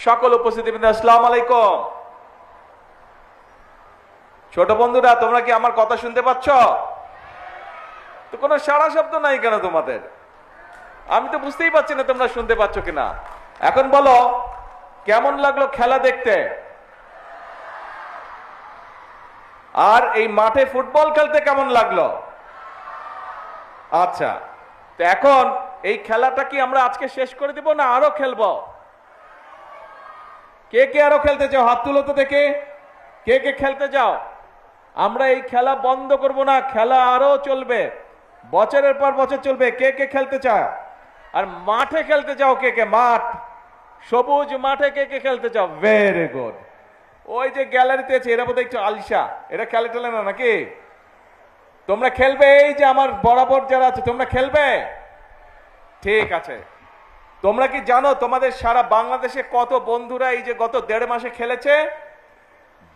সকল উপস্থিতিবৃন্দ আসসালামু আলাইকুম। ছোট বন্ধুরা, তোমরা কি আমার কথা শুনতে পাচ্ছ? তো কোনো সাড়া শব্দ নাই কেন তোমাদের? আমি তো বুঝতেই পারছি না তোমরা শুনতে পাচ্ছ কিনা। এখন বলো, কেমন লাগলো খেলা দেখতে? আর এই মাঠে ফুটবল খেলতে কেমন লাগলো? আচ্ছা, তো এখন এই খেলাটা কি আমরা আজকে শেষ করে দিব না আরো খেলবো? কে কে আরো খেলতে চাও? হাত তুলো তো দেখে। কে কে খেলতে চাও? আমরা এই খেলা বন্ধ করব না, খেলা আরো চলবে, বছরের পর বছর চলবে। কে কে খেলতে চাও? আর মাঠে খেলতে চাও কে কে? মাঠ, সবুজ মাঠে কে কে খেলতে চাও? Very good. ওই যে গ্যালারিতে আছে, এরা বোধহয় একটু আলসা, এরা খেলে টেলে না নাকি? তোমরা খেলবে? এই যে আমার বরাবর যারা আছে, তোমরা খেলবে? ঠিক আছে। তোমরা কি জানো তোমাদের সারা বাংলাদেশে কত বন্ধুরা এই যে গত 1.5 মাসে খেলেছে?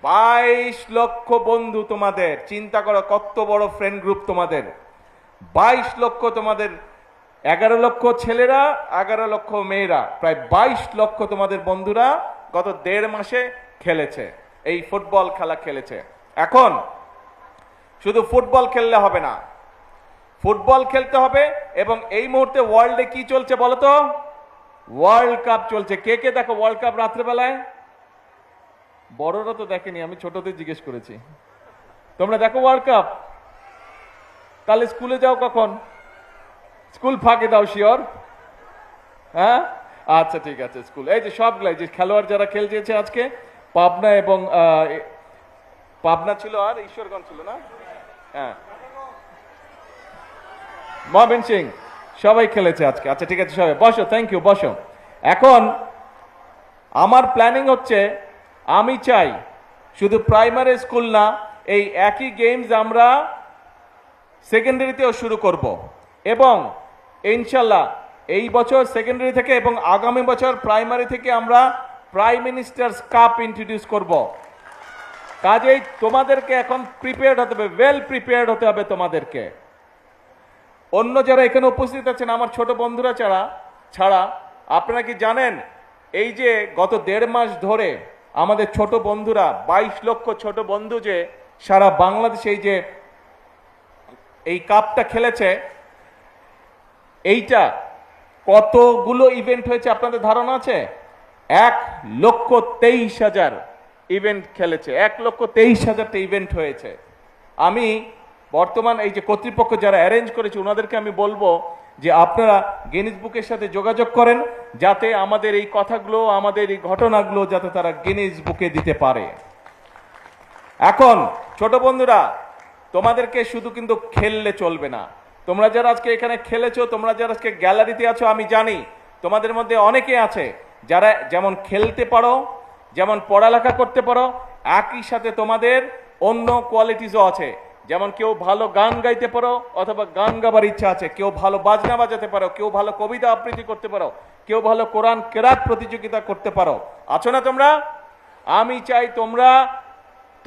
22 লক্ষ বন্ধু তোমাদের। চিন্তা করো কত বড় ফ্রেন্ড গ্রুপ তোমাদের। 22 লক্ষ তোমাদের, 11 লক্ষ ছেলেরা, 11 লক্ষ মেয়েরা, প্রায় 22 লক্ষ তোমাদের বন্ধুরা গত 1.5 মাসে খেলেছে, এই ফুটবল খেলা খেলেছে। এখন শুধু ফুটবল খেললে হবে না, ফুটবল খেলতে হবে। এবং এই মুহূর্তে ওয়ার্ল্ডে কি চলছে বলো তো? ওয়ার্ল্ড কাপ চলছে। কে কে দেখো ওয়ার্ল্ড কাপ রাত্রেবেলায়? বড়রা তো দেখেনি, আমি ছোটদের জিজ্ঞেস করেছি। তোমরা দেখো ওয়ার্ল্ড কাপ? তাহলে স্কুলে যাও কখন? স্কুল ফাঁকে দাও শিওর? হ্যাঁ, আচ্ছা ঠিক আছে। স্কুল এই যে সবগুলাই যে খেলোয়াড় যারা খেলছে আজকে, পাবনা এবং পাবনা ছিল আর ঈশ্বরগঞ্জ ছিল না? হ্যাঁ, ময়মন সিং, সবাই খেলেছে আজকে। আচ্ছা ঠিক আছে, সবাই বসো। থ্যাংক ইউ, বসো। এখন আমার প্ল্যানিং হচ্ছে, আমি চাই শুধু প্রাইমারি স্কুল না, এই একই গেমস আমরা সেকেন্ডারিতেও শুরু করব। এবং ইনশাল্লাহ এই বছর সেকেন্ডারি থেকে এবং আগামী বছর প্রাইমারি থেকে আমরা প্রাইম মিনিস্টার্স কাপ ইন্ট্রোডিউস করব। কাজেই তোমাদেরকে এখন প্রিপেয়ার্ড হতে হবে, ওয়েল প্রিপেয়ার্ড হতে হবে তোমাদেরকে। অন্য যারা এখানে উপস্থিত আছেন, আমার ছোট বন্ধুরা ছাড়া আপনারা কি জানেন এই যে গত 1.5 মাস ধরে আমাদের ছোট বন্ধুরা, 22 লক্ষ ছোট বন্ধু যে সারা বাংলাদেশে এই যে এই কাপটা খেলেছে, এইটা কতগুলো ইভেন্ট হয়েছে আপনাদের ধারণা আছে? 1,23,000 ইভেন্ট খেলেছে। 1,23,000টা ইভেন্ট হয়েছে। আমি বর্তমান এই যে কর্তৃপক্ষ যারা অ্যারেঞ্জ করেছে ওনাদেরকে আমি বলবো যে আপনারা গিনিস বুকের সাথে যোগাযোগ করেন, যাতে আমাদের এই কথাগুলো, আমাদের এই ঘটনাগুলো যাতে তারা গিনিস বুকে দিতে পারে। এখন ছোট বন্ধুরা, তোমাদেরকে শুধু কিন্তু খেললে চলবে না। তোমরা যারা আজকে এখানে খেলেছো, তোমরা যারা আজকে গ্যালারিতে আছো, আমি জানি তোমাদের মধ্যে অনেকে আছে যারা যেমন খেলতে পারো, যেমন পড়ালেখা করতে পারো, একই সাথে তোমাদের অন্য কোয়ালিটিসও আছে। যেমন কেউ ভালো গান গাইতে পারো অথবা গান গাবার ইচ্ছা আছে, কেউ ভালো বাজনা বাজাতে পারো, কেউ ভালো কবিতা আবৃত্তি করতে পারো, কেউ ভালো কোরআন কেরাত প্রতিযোগিতা করতে পারো। আছো না তোমরা? আমি চাই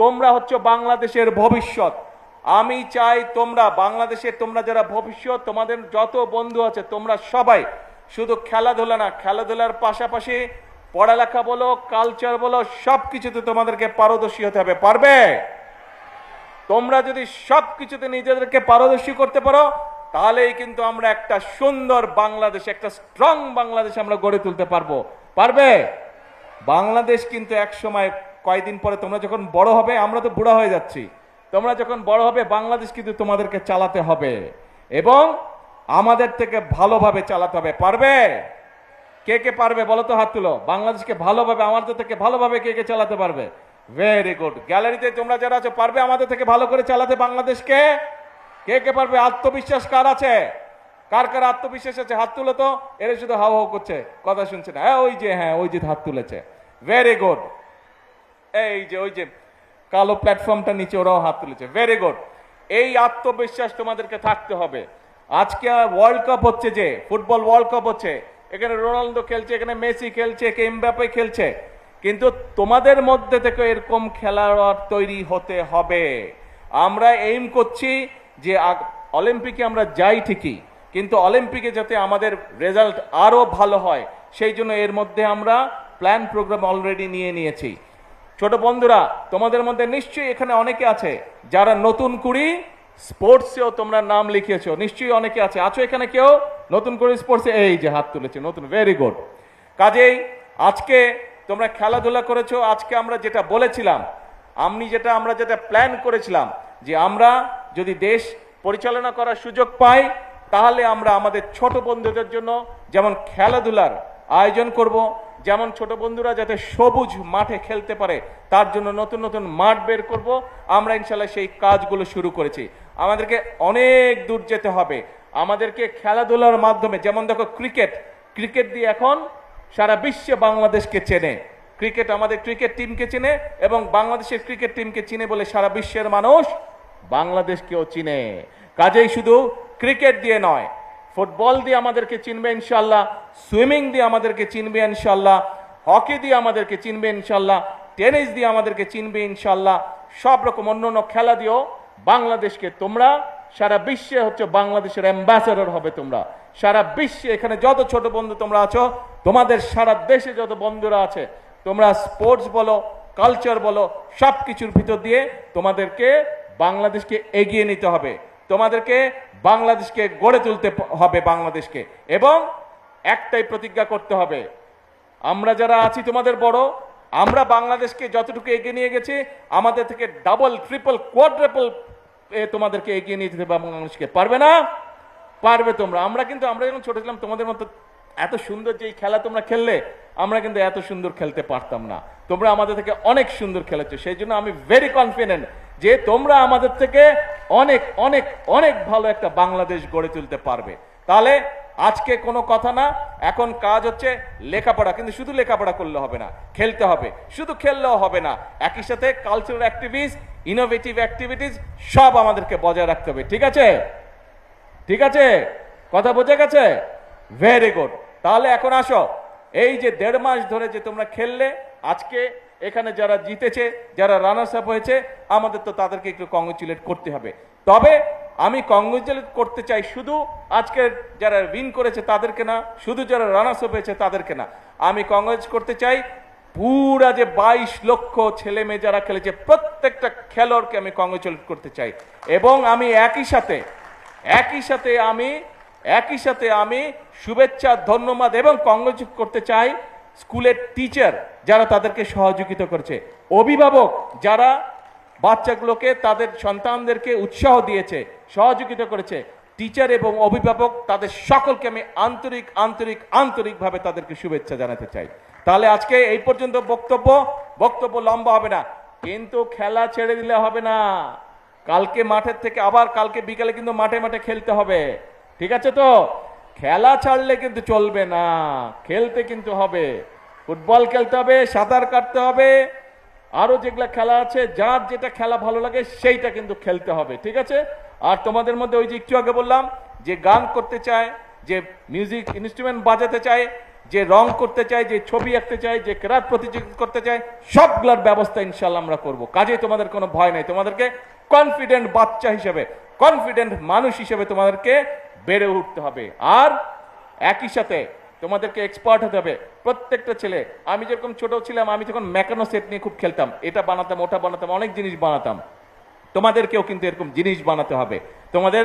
তোমরা হচ্ছে বাংলাদেশের ভবিষ্যৎ। আমি চাই তোমরা বাংলাদেশের, তোমরা যারা ভবিষ্যৎ, তোমাদের যত বন্ধু আছে তোমরা সবাই শুধু খেলাধুলা না, খেলাধুলার পাশাপাশি পড়ালেখা বলো, কালচার বলো, সব কিছুতে তোমাদেরকে পারদর্শী হতে হবে। পারবে? তোমরা যদি সব কিছুতে নিজেদেরকে পারদর্শী করতে পারো, তাহলেই কিন্তু আমরা একটা সুন্দর বাংলাদেশ, একটা স্ট্রং বাংলাদেশ আমরা গড়ে তুলতে পারবো। পারবে? বাংলাদেশ কিন্তু এক সময়, কয়েকদিন পরে তোমরা যখন বড় হবে, আমরা তো বুড়া হয়ে যাচ্ছি, তোমরা যখন বড় হবে বাংলাদেশ কিন্তু তোমাদেরকে চালাতে হবে এবং আমাদের থেকে ভালোভাবে চালাতে হবে। পারবে? কে কে পারবে বলো তো? হাত তুলো। বাংলাদেশকে ভালোভাবে, আমাদের থেকে ভালোভাবে কে কে চালাতে পারবে? Very good. গ্যালারিতে তোমরা যারা আছো, পারবে আমাদের থেকে ভালো করে চালাতে বাংলাদেশকে? কে কে পারবে? আত্মবিশ্বাস কার আছে? কার কার আত্মবিশ্বাস আছে? হাত তুলো তো। এরা শুধু হাও হাও করছে, কথা শুনছে না। হ্যাঁ ওই যে হাত তুলেছে। Very good. এই যে ওই যে কালো প্ল্যাটফর্মটা নিচে ওরাও হাত তুলেছে। Very good. এই আত্মবিশ্বাস তোমাদেরকে থাকতে হবে। আজকে ওয়ার্ল্ড কাপ হচ্ছে, যে ফুটবল ওয়ার্ল্ড কাপ হচ্ছে, এখানে রোনাল্ডো খেলছে, এখানে মেসি খেলছে, একে এমবাপ্পে খেলছে, কিন্তু তোমাদের মধ্যে থেকে এরকম খেলোয়াড় তৈরি হতে হবে। আমরা এইম করছি যে অলিম্পিকে আমরা যাই ঠিকই, কিন্তু অলিম্পিকে যাতে আমাদের রেজাল্ট আরো ভালো হয়, সেই জন্য এর মধ্যে আমরা প্ল্যান প্রোগ্রাম অলরেডি নিয়ে নিয়েছি। ছোট বন্ধুরা, তোমাদের মধ্যে নিশ্চয়ই এখানে অনেকে আছে যারা নতুন কুড়ি স্পোর্টসেও তোমরা নাম লিখিয়েছো, নিশ্চয়ই অনেকে আছো এখানে কেউ নতুন করে স্পোর্টসে? এই যে হাত তুলেছে, নতুন, ভেরি গুড। কাজেই আজকে তোমরা খেলাধুলা করেছো। আজকে আমরা যেটা বলেছিলাম, আমরা যেটা প্ল্যান করেছিলাম যে আমরা যদি দেশ পরিচালনা করার সুযোগ পাই, তাহলে আমরা আমাদের ছোট বন্ধুদের জন্য যেমন খেলাধুলার আয়োজন করব, যেমন ছোট বন্ধুরা যাতে সবুজ মাঠে খেলতে পারে তার জন্য নতুন নতুন মাঠ বের করব। আমরা ইনশাল্লাহ সেই কাজগুলো শুরু করেছি। আমাদেরকে অনেক দূর যেতে হবে। আমাদেরকে খেলাধুলার মাধ্যমে, যেমন দেখো ক্রিকেট দিয়ে এখন সারা বিশ্বে বাংলাদেশকে চেনে। ক্রিকেট আমাদের ক্রিকেট টিমকে চেনে এবং বাংলাদেশের ক্রিকেট টিমকে চিনে বলে সারা বিশ্বের মানুষ বাংলাদেশকেও চিনে। কাজেই শুধু ক্রিকেট দিয়ে নয়, ফুটবল দিয়ে আমাদেরকে চিনবে ইনশাল্লাহ, সুইমিং দিয়ে আমাদেরকে চিনবে ইনশাল্লাহ, হকি দিয়ে আমাদেরকে চিনবে ইনশাল্লাহ, টেনিস দিয়ে আমাদেরকে চিনবে ইনশাল্লাহ, সব রকম অন্য খেলা দিয়েও বাংলাদেশকে তোমরা সারা বিশ্বে বাংলাদেশের অ্যাম্বাসেডর হবে। তোমরা সারা বিশ্বে, এখানে যত ছোট বন্ধু তোমরা আছো, তোমাদের সারা দেশে যত বন্ধুরা আছে, তোমরা স্পোর্টস বলো, কালচার বলো, সব কিছুর ভিতর দিয়ে তোমাদেরকে বাংলাদেশকে এগিয়ে নিতে হবে, তোমাদেরকে বাংলাদেশকে গড়ে তুলতে হবে বাংলাদেশকে। এবং একটাই প্রতিজ্ঞা করতে হবে, আমরা যারা আছি তোমাদের বড়, আমরা বাংলাদেশকে যতটুকু এগিয়ে নিয়ে গেছি, আমাদের থেকে ডাবল, ট্রিপল, কোয়াড্রাপল তোমাদেরকে এগিয়ে নিয়ে যেতে বাংলাদেশকে। পারবে না? পারবে তোমরা। আমরা যখন ছোট ছিলাম, তোমাদের মতো এত সুন্দর যে খেলা তোমরা খেললে, আমরা কিন্তু এত সুন্দর খেলতে পারতাম না। তোমরা আমাদের থেকে অনেক সুন্দর খেলেছো। সেই জন্য আমি ভেরি কনফিডেন্ট যে তোমরা আমাদের থেকে অনেক অনেক অনেক ভালো একটা বাংলাদেশ গড়ে তুলতে পারবে। তাহলে আজকে কোনো কথা না, এখন কাজ হচ্ছে লেখাপড়া। কিন্তু শুধু লেখাপড়া করলে হবে না, খেলতে হবে। শুধু খেললেও হবে না, একই সাথে কালচারাল অ্যাক্টিভিটিস, ইনোভেটিভ অ্যাক্টিভিটিস সব আমাদেরকে বজায় রাখতে হবে। ঠিক আছে? ঠিক আছে? কথা বোঝা গেছে? Very good. তাহলে এখন আসো, এই যে 1.5 মাস ধরে যে তোমরা খেললে, আজকে এখানে যারা জিতেছে, যারা রানার্স আপ হয়েছে, আমাদের তো তাদেরকে একটু কংগ্রেচুলেট করতে হবে। তবে আমি কংগ্রেচুলেট করতে চাই শুধু আজকে যারা উইন করেছে তাদেরকে না, শুধু যারা রানার্স আপ হয়েছে তাদেরকে না, আমি কংগ্রেচ করতে চাই পুরা যে 22 লক্ষ ছেলে মেয়ে যারা খেলেছে, প্রত্যেকটা খেলোয়াড়কে আমি কংগ্রেচুলেট করতে চাই। এবং আমি একই সাথে আমি শুভেচ্ছা, ধন্যবাদ এবং কংগ্রেচুলেট করতে চাই স্কুলের টিচার যারা তাদেরকে সহযোগিতা করেছে, অভিভাবক যারা বাচ্চাগুলোকে, তাদের সন্তানদেরকে উৎসাহ দিয়েছে, সহযোগিতা করেছে, টিচার এবং অভিভাবক, তাদের সকলকে আমি আন্তরিকভাবে তাদেরকে শুভেচ্ছা জানাতে চাই। তাহলে আজকে এই পর্যন্ত বক্তব্য লম্বা হবে না, কিন্তু খেলা ছেড়ে দিলে হবে না। কালকে মাঠের থেকে আবার কালকে বিকালে কিন্তু মাঠে খেলতে হবে। ঠিক আছে তো? খেলা ছাড়লে কিন্তু চলবে না, খেলতে কিন্তু হবে। ফুটবল খেলতে হবে, সাঁতার কাটতে হবে, আরো যেগুলা খেলা আছে, যার যেটা খেলা ভালো লাগে সেইটা কিন্তু খেলতে হবে। ঠিক আছে? আর তোমাদের মধ্যে ওই যে একটু আগে বললাম, যে গান করতে চায়, যে মিউজিক ইনস্ট্রুমেন্ট বাজাতে চায়, যে রং করতে চায়, যে ছবি আঁকতে চায়, যে ক্রাফট প্রতিযোগিতা করতে চায়, সবগুলোর ব্যবস্থা ইনশাল্লাহ আমরা করব। কাজে তোমাদের কোনো ভয় নাই। তোমাদেরকে কনফিডেন্ট বাচ্চা হিসেবে, কনফিডেন্ট মানুষ হিসেবে তোমাদেরকে বেড়ে উঠতে হবে। আর একই সাথে তোমাদেরকে এক্সপার্ট হতে হবে। প্রত্যেকটা ছেলে, আমি যেরকম ছোট ছিলাম, আমি যখন মেকানো সেট নিয়ে খুব খেলতাম, এটা বানাতাম, ওটা বানাতাম, অনেক জিনিস বানাতাম। তোমাদেরকেও কিন্তু এরকম জিনিস বানাতে হবে। তোমাদের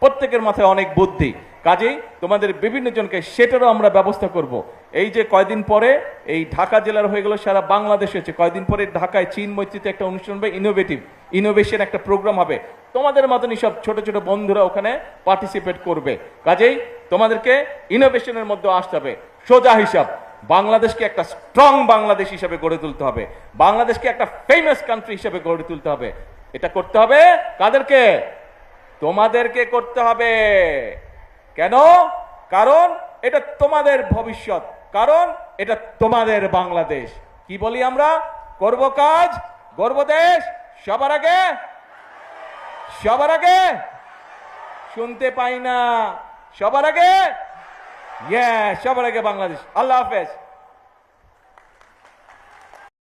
প্রত্যেকের মাথায় অনেক বুদ্ধি, কাজেই তোমাদের বিভিন্ন জনকে সেটারও আমরা ব্যবস্থা করব। এই যে কয়দিন পরে এই ঢাকা জেলার হয়ে গেল, সারা বাংলাদেশ হচ্ছে, কয়দিন পরে ঢাকায় চীন মৈত্রীতে একটা অনুষ্ঠান হবে, ইনোভেশন একটা প্রোগ্রাম হবে। তোমাদের মতনই সব ছোট ছোট বন্ধুরা ওখানে পার্টিসিপেট করবে। কাজেই তোমাদেরকে ইনোভেশনের মধ্যে আসতে হবে। সোজা হিসাব, বাংলাদেশকে একটা স্ট্রং বাংলাদেশ হিসেবে গড়ে তুলতে হবে, বাংলাদেশকে একটা ফেমাস কান্ট্রি হিসেবে গড়ে তুলতে হবে। এটা করতে হবে কাদেরকে? তোমাদেরকে করতে হবে। কেন? কারণ এটা তোমাদের ভবিষ্যৎ, কারণ এটা তোমাদের বাংলাদেশ। কি বলি আমরা? করব কাজ, গর্ব দেশ, সবার আগে শুনতে পাই না, সবার আগে বাংলাদেশ। আল্লাহ হাফেজ।